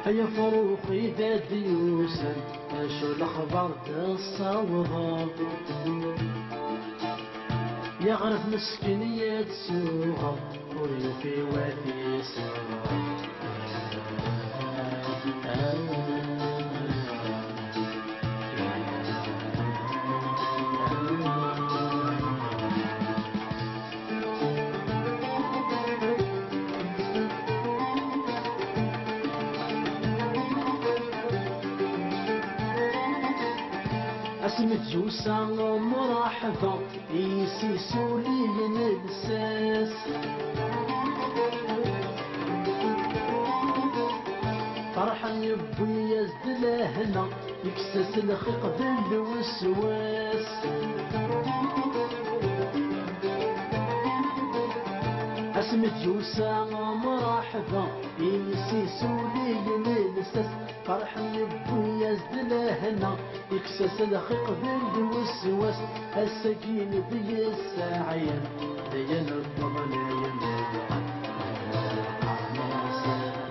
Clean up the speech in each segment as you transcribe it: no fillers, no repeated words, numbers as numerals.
هيا فروخي داد يوسف شو الأخبار تصوض يا غرف مسكين يتسوغ ويوفي وفي سوغ اسمت جوسا مرحبا يسيسو لي نلساس فرحان يبوي يزد لهنا يكسس الخيق بالوسواس اسمت جوسا مرحبا يسيسو لي نلساس فرحان يبوي يزد لهنا يكسس الخيق بالوسواس السكين ذي الساعين دين الضمنين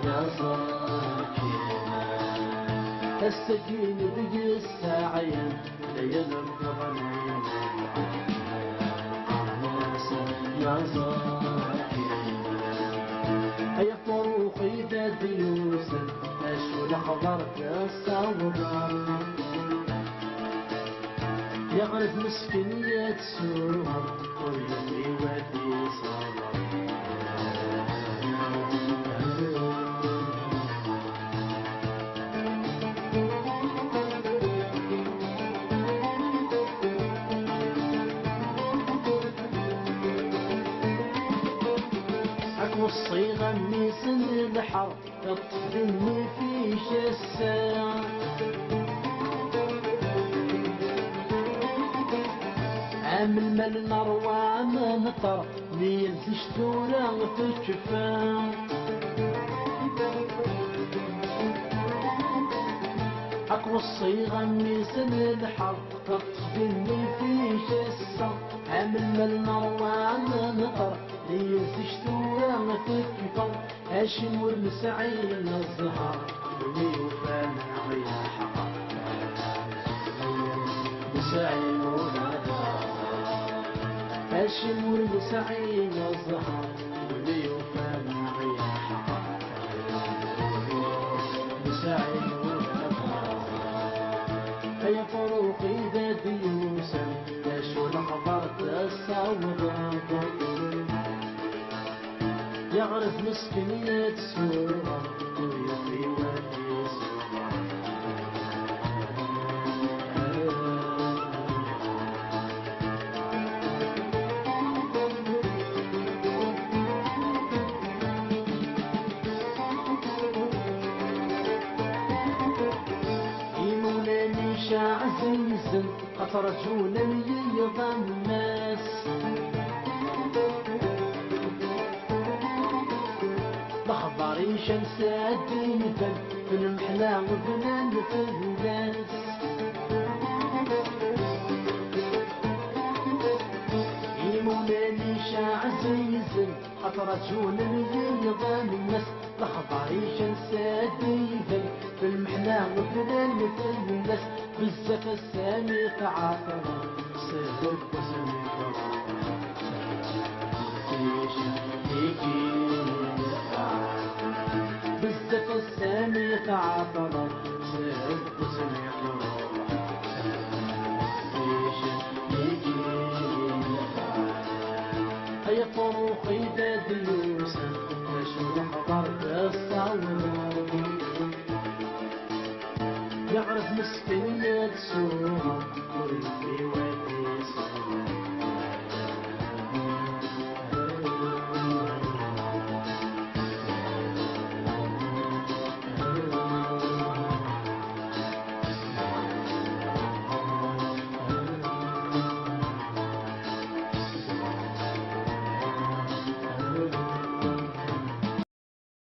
يا صاكينا السكين ذي الساعين دين الضمنين يا صاكينا يا فروخي ذات يوسف اشو الخبر تصور يا غرف مسكين يتسوها ويجري ودي صبر اكو الصيغة ميسن الحر تطفني في شسا عامل مال نروى ما نطر ميلزش ثورة تكفى أقوى الصيغة ميسن الحر تطفني في شسة عامل مال نروى ما نطر ميلزش ثورة تكفى هاشم والمسعين الزهر ويوفى معي حقا مسعين هاشم والمسعين الزهر واللي يوفى معي حقا مسعين والأبهار هيا فروخي ذات يوسف شو الأخبار تصور يعرف مسكين يتسوغ ويوفي وفي سوغ عزيزا أترجون يرضى الناس بخبري شمس الدين في المحلى وبنان في الناس يمولاني عزيزا أترجون يرضى الناس بخبري شمس الدين في المحلى وبنان في الناس بزاف السامي تعاطرا سهل وسمي بزاف السامي تعاطرا سهل وسمي هيا فروخي داد يوسف شو الخبر تصور يعرف مسكين يتسوها ويوفي ودي صبر